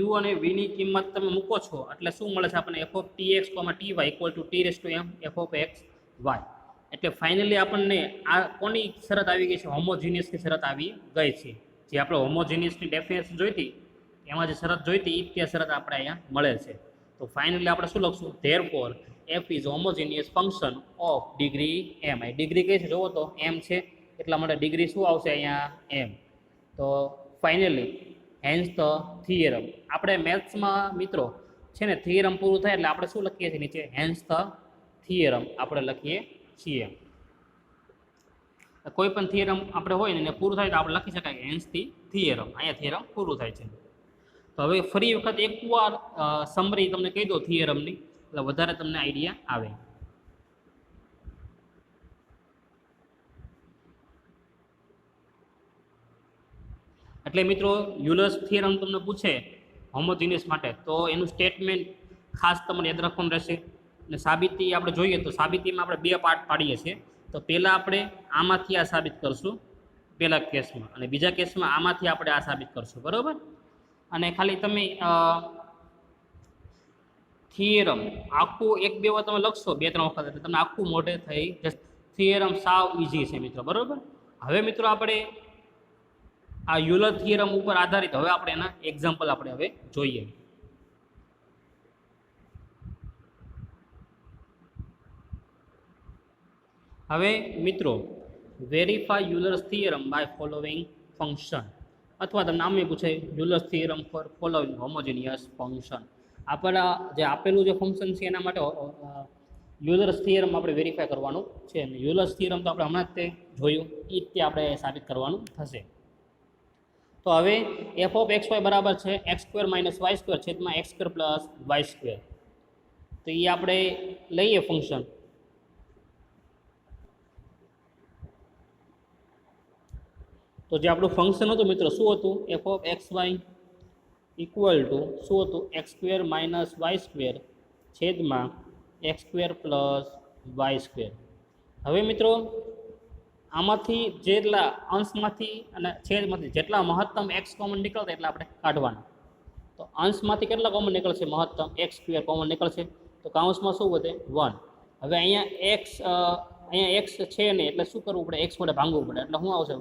u અને v ની કિંમત તમે મૂકો છો એટલે શું મળે છે આપણને f(tx, ty) = t/m f(x, y). એટલે ફાઇનલી આપણને આ કોની શરત આવી ગઈ છે? હોમોજીનિયસની શરત આવી ગઈ છે. જે આપણે હોમોજીનિયસની ડેફિનેશન જોઈતી એમાં જે શરત જોઈતી એ તે શરત આપણે અહીંયા મળે છે. તો ફાઇનલી આપણે શું લખશું? Therefore f is homogeneous function of degree m. Degree કઈ છે જોવો તો m છે, એટલા માટે ડિગ્રી શું આવશે અહીંયા m. તો ફાઇનલી હેન્સ ધ થિયરમ. આપણે મેથ્સમાં મિત્રો છે ને થિયરમ પૂરું થાય એટલે આપણે શું લખીએ છીએ નીચે? હેન્સ ધ થિયરમ આપણે લખીએ છીએ. કોઈ પણ થિયરમ આપણે હોય ને એને પૂરું થાય તો આપણે લખી શકાય હેન્સ ધી થિયરમ. અહીંયા થિયરમ પૂરું થાય છે. તો હવે ફરી વખત એકવાર સમરી તમને કહી દો થિયરમની, એટલે વધારે તમને આઈડિયા આવે. એટલે મિત્રો યુલર્સ થિયરમ તમને પૂછે હોમોજીનિયસ માટે તો એનું સ્ટેટમેન્ટ ખાસ તમારે યાદ રાખવાનું રહેશે. અને સાબિતી આપણે જોઈએ તો સાબિતીમાં આપણે બે પાર્ટ પાડીએ છીએ. તો પહેલાં આપણે આમાંથી આ સાબિત કરશું પહેલા કેસમાં, અને બીજા કેસમાં આમાંથી આપણે આ સાબિત કરશું, બરાબર. અને ખાલી તમે થિયરમ આખું એક બે વાર તમે લખશો 2-3 વખત એટલે તમને આખું મોઢે થઈ જશે. થિયરમ સાવ ઇઝી છે મિત્રો, બરાબર. હવે મિત્રો આપણે આ યુલર થિયરમ ઉપર આધારિત હવે આપણે એના એક્ઝામ્પલ આપણે હવે જોઈએ. હવે મિત્રો verify Euler's theorem by following function, અથવા તમને નામે પૂછે Euler's theorem for following homogeneous function. આપણા જે આપેલું જે ફંક્શન છે એના માટે યુલર્સ થિયરમ આપણે વેરીફાઈ કરવાનું છે. અને યુલર્સ થિયરમ તો આપણે હમણાં જ તે જોયું એ જ તે આપણે સાબિત કરવાનું થશે. તો હવે f(xy) બરાબર છે x² - y² છેદમાં x² + y². તો એ આપણે લઈએ ફંક્શન. તો જે આપણું ફંક્શન હતું મિત્રો શું હતું? f(xy) ઇક્વલ ટુ શું હતું? x² - y² છેદમાં x² + y². હવે મિત્રો આમાંથી જેટલા અંશમાંથી અને છેદમાંથી જેટલા મહત્તમ x કોમન નીકળતા એટલા આપણે કાઢવાના. તો અંશમાંથી કેટલા કોમન નીકળશે? મહત્તમ x² કોમન નીકળશે. તો કાઉન્સમાં શું વધે? 1. હવે અહીંયા x છે ને એટલે શું કરવું પડે? x વડે ભાંગવું પડે. એટલે શું આવશે?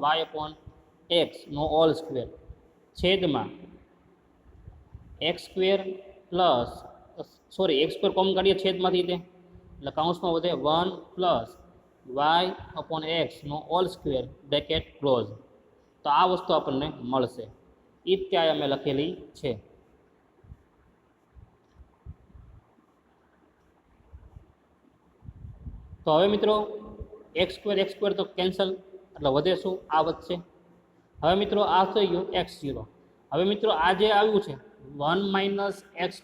y/x નો હોલ સ્ક્વેર છેદમાં x² કોમન કાઢીએ છેદમાંથી તે, એટલે કાઉન્સમાં વધે 1 + y/x નો હોલ સ્ક્વેર બ્રેકેટ ક્લોઝ. તો આ વસ્તુ આપણને મળશે. એ જ ત્યાં અમે લખેલી છે. તો હવે મિત્રો x² તો કેન્સલ, એટલે વધે શું? આ વધશે. હવે મિત્રો આ થઈ ગયું x0. હવે મિત્રો આ જે આવ્યું છે 1 - x²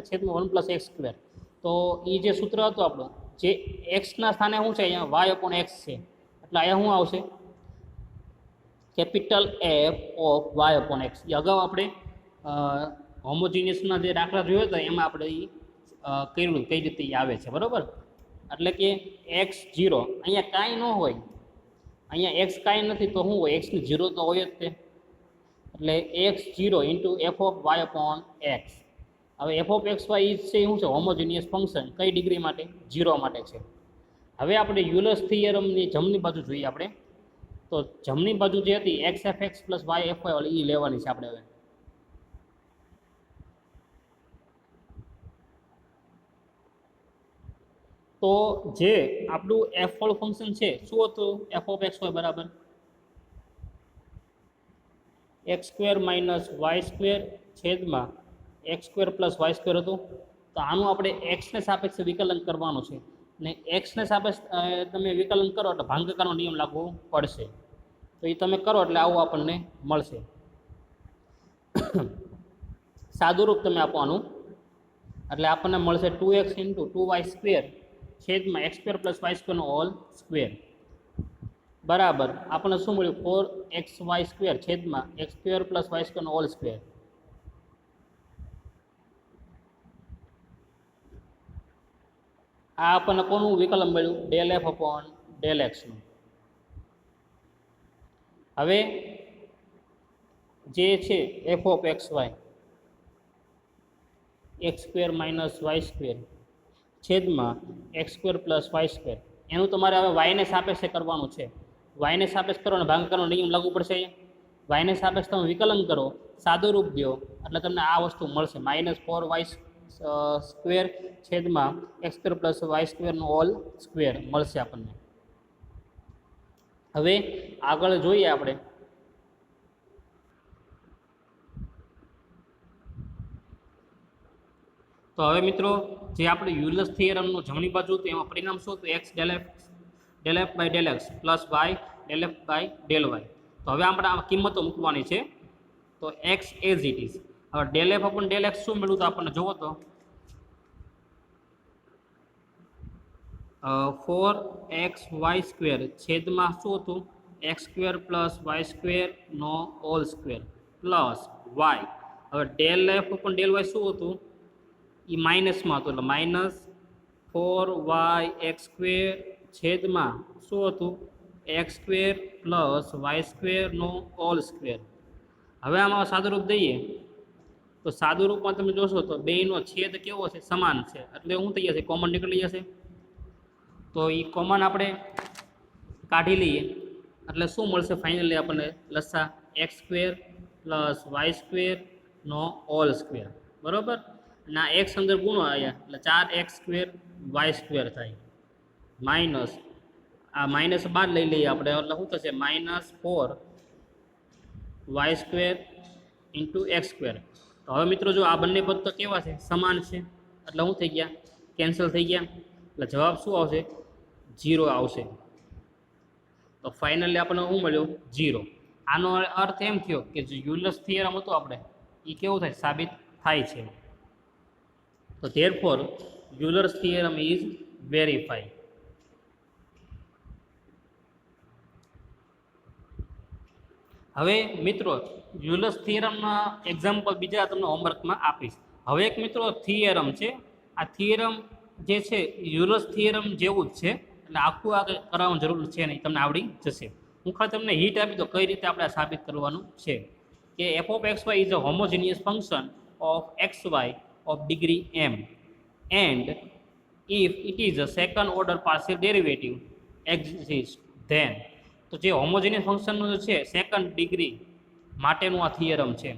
છેદમાં 1 + x². તો એ જે સૂત્ર હતું આપણું, જે એક્સના સ્થાને શું છે? અહીંયા y/x છે. એટલે અહીંયા શું આવશે? Capital F of y/x. એ અગાઉ આપણે હોમોજીનિયસના જે દાખલા જોયો હતા એમાં આપણે કર્યું કઈ રીતે આવે છે, બરાબર. એટલે કે x0 અહીંયા કાંઈ ન હોય, અહીંયા એક્સ કાંઈ નથી તો શું હોય, એક્સની 0 તો હોય જ તે, એટલે x0 into f of y upon x. હવે એફ ઓફ એક્સ વાય છે શું છે, હોમોજીનિયસ ફંક્શન કઈ ડિગ્રી માટે, 0 માટે છે. હવે આપણે યુલર્સ થિયરમની જમણી બાજુ જોઈએ આપણે, તો જમણી બાજુ જે હતી x f x plus y f y એ લેવાની છે આપણે. હવે તો જે આપણું એફ વાળું ફંક્શન છે શું હતું, એફ ઓફ એક્સ વાય બરાબર x square minus y square છેદમાં x square plus y square હતું. તો આનું આપણે એક્સને સાપેક્ષે વિકલન કરવાનું છે, ને એક્સને સાપેક્ષ તમે વિકલન કરો એટલે ભાગાકારનો નિયમ લાગવો પડશે. તો એ તમે કરો એટલે આવું આપણને મળશે. સાદુરૂપ તમે આપવાનું એટલે આપણને મળશે 2x ઇન્ટુ 2y સ્ક્વેર છેદમાં એક્સ સ્ક્વેર પ્લસ વાય સ્ક્વેરનો હોલ સ્ક્વેર બરાબર આપણને શું મળ્યું, 4xy સ્ક્વેર છેદમાં એક્સ સ્ક્વેર પ્લસ વાય સ્ક્વેરનો હોલ સ્ક્વેર. આ આપણને કોનું વિકલન મળ્યું, ડેલ એફ અપોન ડેલ એક્સનું. હવે જે છે f of x y x square minus y square છેદમાં x square plus y square, એનું તમારે હવે વાયને સાપેક્ષે કરવાનું છે. વાયને સાપેક્ષ કરો અને ભાગાકારનો નિયમ લાગુ પડશે. વાયને સાપેક્ષ તમે વિકલન કરો, સાદુરૂપ દો એટલે તમને આ વસ્તુ મળશે, -4y સ્ક્વેર છેદમાં એક્સ સ્ક્વેર પ્લસ વાય સ્ક્વેરનો હોલ સ્ક્વેર મળશે આપણને. હવે આગળ જોઈએ આપણે, તો હવે મિત્રો જે આપણે યુલર્સ થિયરમનું જમણી બાજુ હતું એમાં પરિણામ શું હતું, x del f by del x plus Y del f by del y. તો હવે આપણે આ કિંમતો મૂકવાની છે, તો એક્સ એઝ ઇટ ઇઝ. હવે del f upon del x શું મળ્યું તો આપણને જોવો તો 4xy સ્ક્વેર છેદમાં શું હતું, એક્સ સ્ક્વેર પ્લસ વાય સ્ક્વેરનો હોલ સ્ક્વેર પ્લસ વાય. હવે del f upon del y શું હતું, એ માઇનસમાં હતું એટલે -4y સ્ક્વેર છેદમાં શું હતું, એક્સ સ્ક્વેર પ્લસ વાય સ્ક્વેરનો હોલ સ્ક્વેર. હવે આમાં સાદુરૂપ દઈએ તો સાદુરૂપમાં તમે જોશો તો બેયનો છેદ કેવો છે, સમાન છે, એટલે શું થઈ જશે, કોમન નીકળી જશે. તો એ કોમન આપણે કાઢી લઈએ એટલે શું મળશે ફાઇનલી આપણને લસા, એક્સ સ્ક્વેર પ્લસ વાય સ્ક્વેરનો હોલ સ્ક્વેર બરાબર. ના એક્સ અંદર ગુણો આવ્યા એટલે 4x સ્ક્વેર વાય સ્ક્વેર થાય, માઇનસ આ માઇનસ બાદ લઈ લઈએ આપણે એટલે શું થશે, -4y square into x square. તો હવે મિત્રો જો આ બંને પદ તો કેવા છે, સમાન છે, એટલે શું થઈ ગયા, કેન્સલ થઈ ગયા, એટલે જવાબ શું આવશે, 0 આવશે. તો ફાઇનલી આપણને શું મળ્યું, 0. આનો અર્થ એમ થયો કે જે યુલર્સ થિયરમ હતો આપણે એ કેવું થાય, સાબિત થાય છે. તો therefore Euler's theorem is verified. હવે મિત્રો યુલર્સ થિયરમના એક્ઝામ્પલ બીજા તમને હોમવર્કમાં આપીશ. હવે એક મિત્રો થિયરમ છે, આ થિયરમ જે છે યુલર્સ થિયરમ જેવું જ છે, એટલે આખું આ કરાવવાની જરૂર છે નહીં, તમને આવડી જશે. હું ખાલી તમને હિટ આપી દો કઈ રીતે આપણે સાબિત કરવાનું છે કે f of x y is a homogeneous function of x y of degree m and if it is a second order partial derivative exists then. તો જે હોમોજીનિયસ ફંક્શનનું છે સેકન્ડ ડિગ્રી માટેનું આ થિયરમ છે.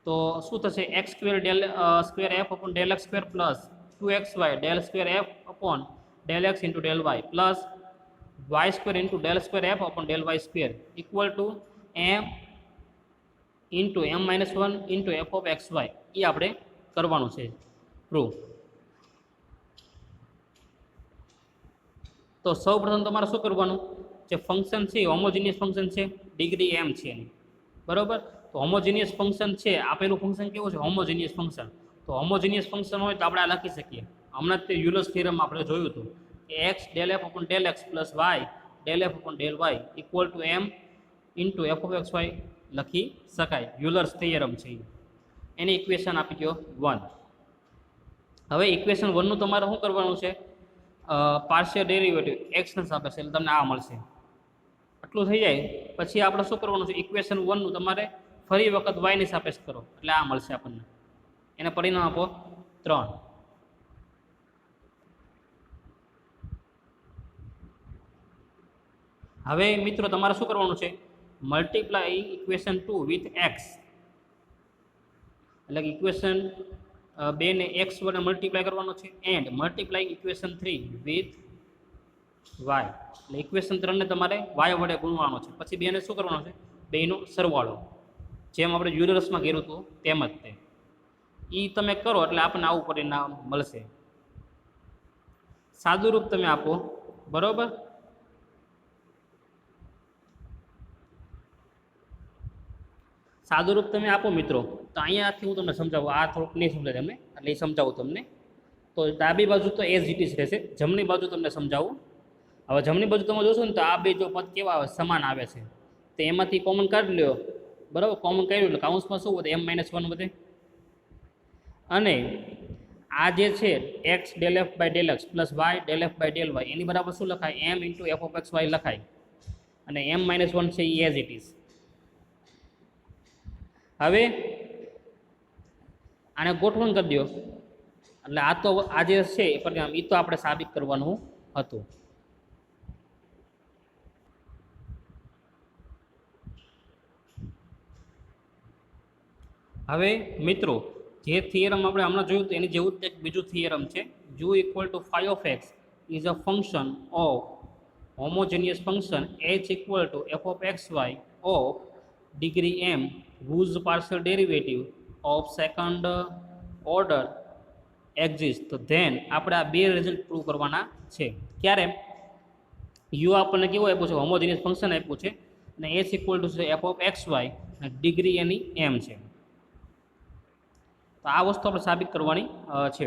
તો શું થશે, x square del square f upon del x square plus 2xy del square f upon del x into del y plus y square into del square f upon del y square equal to m into m-1 into f of x y. એ આપણે કરવાનું છે પ્રૂફ. તો સૌપ્રથમ તમારે શું કરવાનું, જે ફંક્શન છે હોમોજીનિયસ ફંક્શન છે, ડિગ્રી m છે એની બરાબર. તો હોમોજીનિયસ ફંક્શન છે, આપેલું ફંક્શન કેવું છે, હોમોજીનિયસ ફંક્શન. તો હોમોજીનિયસ ફંક્શન હોય તો આપણે આ લખી શકીએ, હમણાં તે યુલર્સ થિયરમ આપણે જોયું હતું કે x del f upon del x plus Y del f upon del y equal to m into f of x y લખી શકાય, યુલર્સ થિયરમ છે. એની ઇક્વેશન આપી દો 1. હવે ઇક્વેશન 1 નું તમારે શું કરવાનું છે? પાર્શિયલ ડેરિવેટિવ એક્સના સાપેક્ષે, એટલે તમને આ મળશે. આટલું થઈ જાય પછી આપણે શું કરવાનું છે? ઇક્વેશન 1 નું તમારે ફરી વખત વાયની સાપેક્ષ કરો, એટલે આ મળશે આપણને. એને પરિણામ આપો 3. હવે મિત્રો તમારે શું કરવાનું છે? મલ્ટીપ્લાય ઇક્વેશન 2 વિથ એક્સ, એટલે કે ઇક્વેશન 2 ને એક્સ વડે મલ્ટીપ્લાય કરવાનો છે. And multiply equation 3 with y, એટલે ઇક્વેશન 3 ને તમારે વાય વડે ગુણવાનો છે. પછી બેને શું કરવાનો છે? બેનો સરવાળો, જેમ આપણે યુલર્સમાં કર્યું હતું તેમ જ તે. એ તમે કરો એટલે આપણને આવું પરિણામ મળશે. સાદું રૂપ તમે આપો, બરોબર. સાદું રૂપ તમે આપો મિત્રો, તો અહીંયાથી હું તમને સમજાવું. આ થોડુંક નહીં સમજાય તમને, એટલે એ સમજાવું તમને. તો ડાબી બાજુ તો એઝ ઇટ ઇઝ રહેશે, જમણી બાજુ તમને સમજાવું. હવે જમણી બાજુ તમે જોશો ને તો આ બે જો પદ કેવા આવે? સમાન આવે છે. તો એમાંથી કોમન કાઢી લ્યો, બરાબર. કોમન કાઢ્યું એટલે કાઉન્સમાં શું વધે? m-1 વધે. અને આ જે છે x del f by del x plus Y del f by del y, એની બરાબર શું લખાય? m into f of x y લખાય. અને m-1 છે એ એઝ ઇટ ઇઝ. હવે આને ગોઠવણ કરી દો, એટલે આ તો આ જે છે એ પરિણામ એ તો આપણે સાબિત કરવાનું હતું. હવે મિત્રો જે થિયરમ આપણે હમણાં જોયું હતું એની જેવું જ એક બીજું થિયરમ છે. u equal to phi of x is a function of homogeneous function h equal to F of x y of degree m whose partial derivative of second order exists. તો ધેન આપણે આ બે રિઝલ્ટ પ્રૂવ કરવાના છે. ક્યારે? u આપણને કેવું આપ્યું છે? હોમોજેનિયસ ફંક્શન આપ્યું છે, અને h ઇક્વલ ટુ છે એફ ઓફ એક્સ વાય, અને ડિગ્રી એની m છે. તો આ વસ્તુ આપણે સાબિત કરવાની છે.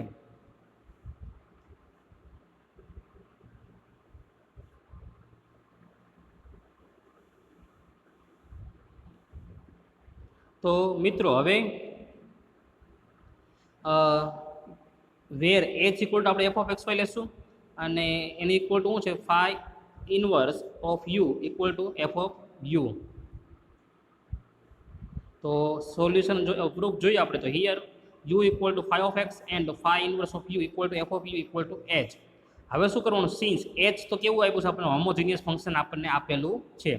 તો મિત્રો હવે વેર h ઇક્વલ ટુ આપણે એફ ઓફ એક્સ વાય લેશું, અને એની ઇક્વલ ટુ શું છે? Phi inverse of U equal to F of U. તો સોલ્યુશન પ્રૂફ જોઈએ આપણે. તો here u equal to phi of X and phi inverse of U equal to F of U equal to h. હવે શું કરવાનું? સિન્સ h તો કેવું આપ્યું છે? આપણે હોમોજીનિયસ ફંક્શન આપણને આપેલું છે.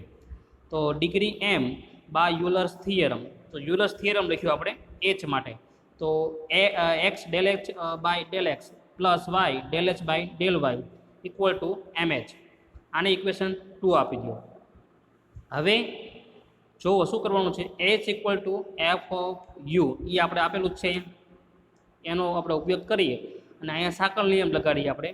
તો degree m by Euler's theorem, તો યુલર્સ થિયરમ લખ્યું આપણે h માટે. તો x del h by del x plus Y del h by del y equal to mh. આને ઇક્વેશન 2 આપી દો. હવે જો શું કરવાનું છે? h equal to F of u એ આપણે આપેલું જ છે, એનો આપણે ઉપયોગ કરીએ અને અહીંયા સાંકળ નિયમ લગાડીએ આપણે.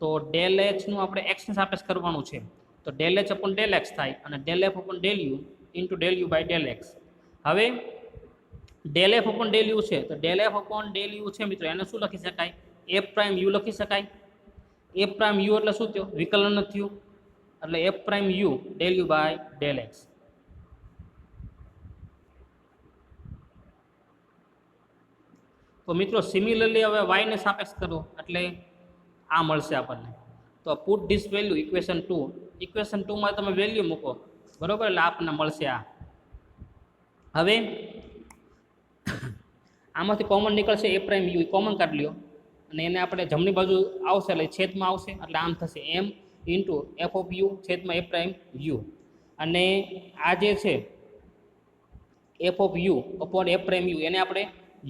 તો ડેલ એચનું આપણે એક્સને સાપેક્ષ કરવાનું છે. તો del H upon del x થાય, અને del f upon del u into del you by del x. હવે del f upon del u છે, તો del f upon del u છે મિત્રો, એને શું લખી શકાય? એફ પ્રાઇમ યુ લખી શકાય. એફ પ્રાઇમ યુ એટલે શું થયું? વિકલન થયું, એટલે F prime U del you by del x. તો મિત્રો સિમિલરલી હવે વાયને સાપેક્ષ કરો એટલે આ મળશે આપણને. તો put this value equation 2. Equation 2 માં તમે વેલ્યુ મૂકો, બરોબર, એટલે આપણને મળશે આ. હવે આમાંથી કોમન નીકળશે એ પ્રાઇમ યુ, કોમન કાઢી લ્યો, અને એને આપણે જમણી બાજુ આવશે એટલે છેદમાં આવશે, એટલે આમ થશે m into f of you છેદમાં એ પ્રાઇમ યુ. અને આ જે છે f of you upon A prime you, એને આપણે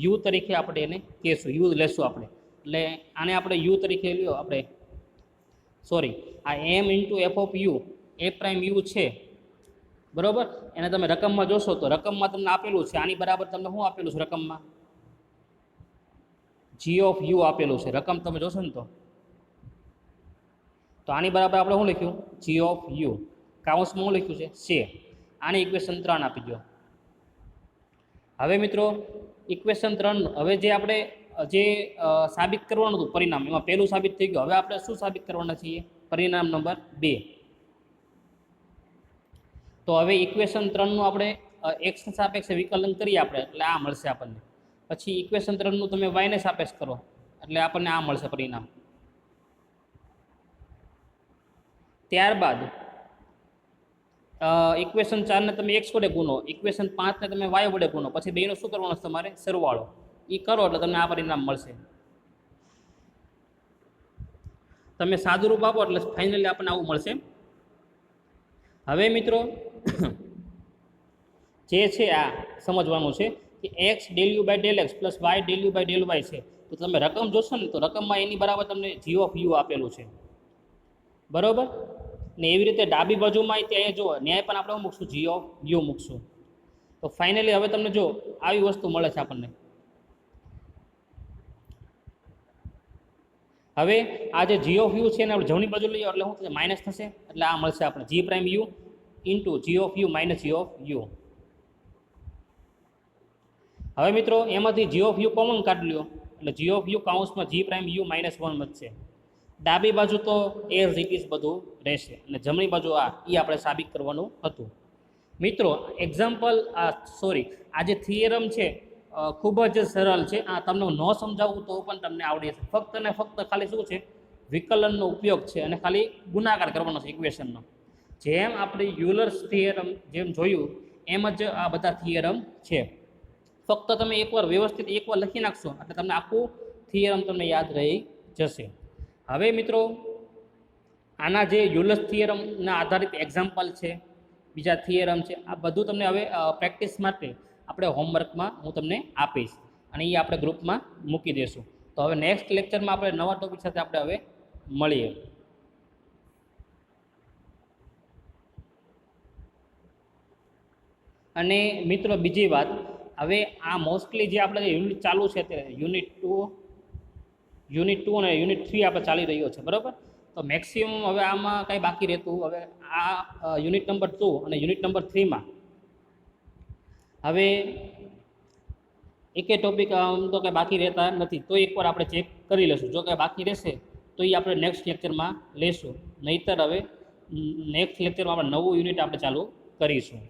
યુ તરીકે આપણે એને કહેશું, યુ લેશું આપણે. એટલે આને આપણે યુ તરીકે લ્યો આપણે, સોરી, આ એમ ઇન્ટુ એફ ઓફ યુ એ પ્રાઇમ યુ છે, બરાબર. એને તમે રકમમાં જોશો તો રકમમાં તમને આપેલું છે, આની બરાબર તમને શું આપેલું છે રકમમાં? જી ઓફ યુ આપેલું છે. રકમ તમે જોશો ને તો આની બરાબર આપણે શું લખ્યું? જી ઓફ યુ. કાઉન્સમાં શું લખ્યું છે? છે. આની ઇક્વેશન 3 આપી દો. હવે મિત્રો ઇક્વેશન 3 હવે જે આપણે જે સાબિત કરવાનું હતું પરિણામ, એમાં પહેલું સાબિત થઈ ગયું. હવે આપણે શું સાબિત કરવાના છીએ? પરિણામ નંબર 2. તો હવે ઇક્વેશન 3 નું આપણે એક્સ સાપેક્ષે વિકલન કરીએ આપણે, એટલે આ મળશે આપણને. પછી ઇક્વેશન તરફનું તમે વાયને સાપેક્ષ કરો એટલે આપણને આ મળશે પરિણામ. ત્યારબાદ ઇક્વેશન 4 ને તમે એક્સ વડે ગુનો, ઇક્વેશન 5 ને તમે વાય વડે ગુનો, પછી બેનો શું કરવાનો છે તમારે સરવાળો, એ કરો એટલે તમને આ પરિણામ મળશે. તમે સાદું રૂપ આપો એટલે ફાઇનલી આપણને આવું મળશે. હવે મિત્રો જે છે આ સમજવાનું છે કે x del you by del x plus Y del you by del Y છે. તો તમે રકમ જોશો ને તો રકમમાં એની બરાબર તમને જી ઓફ યુ આપેલું છે, બરાબર ને. એવી રીતે ડાબી બાજુમાં ત્યાં જો ન્યાય પણ આપણે મૂકશું, જી ઓફ યુ મૂકશું. તો ફાઇનલી હવે તમને જો આવી વસ્તુ મળે છે આપણને. હવે આ જે જી ઓફ યુ છે ને આપણે જમણી બાજુ લઈએ એટલે શું થશે, માઇનસ થશે, એટલે આ મળશે આપણે g prime u into g of u minus g of u. હવે મિત્રો એમાંથી જી ઓફ યુ કોમન કાઢી લ્યો એટલે જી ઓફ યુ કાઉન્સમાં જી પ્રાઇમ યુ -1 વધશે. ડાબી બાજુ તો એઝ ઇટ ઇઝ બધું રહેશે અને જમણી બાજુ આ આપણે સાબિત કરવાનું હતું. મિત્રો એક્ઝામ્પલ આ જે થિયરમ છે ખૂબ જ સરળ છે. આ તમને ન સમજાવવું તો પણ તમને આવડી જશે. ફક્ત ને ફક્ત ખાલી શું છે, વિકલનનો ઉપયોગ છે અને ખાલી ગુણાકાર કરવાનો છે ઇક્વેશનનો. જેમ આપણે યુલર્સ થિયરમ જેમ જોયું એમ જ આ બધા થિયરમ છે. ફક્ત તમે એકવાર વ્યવસ્થિત એકવાર લખી નાખશો એટલે તમને આખું થિયરમ તમને યાદ રહી જશે. હવે મિત્રો આના જે યુલર્સ થિયરમના આધારિત એક્ઝામ્પલ છે, બીજા થિયરમ છે, આ બધું તમને હવે પ્રેક્ટિસ માટે આપણે હોમવર્કમાં હું તમને આપીશ અને એ આપણે ગ્રુપમાં મૂકી દઈશું. તો હવે નેક્સ્ટ લેક્ચરમાં આપણે નવા ટોપિક સાથે આપણે હવે મળીએ. અને મિત્રો બીજી વાત, હવે આ મોસ્ટલી જે આપણે યુનિટ ચાલુ છે અત્યારે યુનિટ 2 અને યુનિટ 3 આપણે ચાલી રહ્યો છે, બરાબર. તો મેક્સિમમ હવે આમાં કંઈ બાકી રહેતું, હવે આ યુનિટ નંબર 2 અને યુનિટ નંબર 3માં હવે એકે ટોપિક આમ તો કંઈ બાકી રહેતા નથી. તો એકવાર આપણે ચેક કરી લઈશું. જો કંઈ બાકી રહેશે તો એ આપણે નેક્સ્ટ લેક્ચરમાં લેશું, નહીંતર હવે નેક્સ્ટ લેક્ચરમાં આપણે નવું યુનિટ આપણે ચાલુ કરીશું.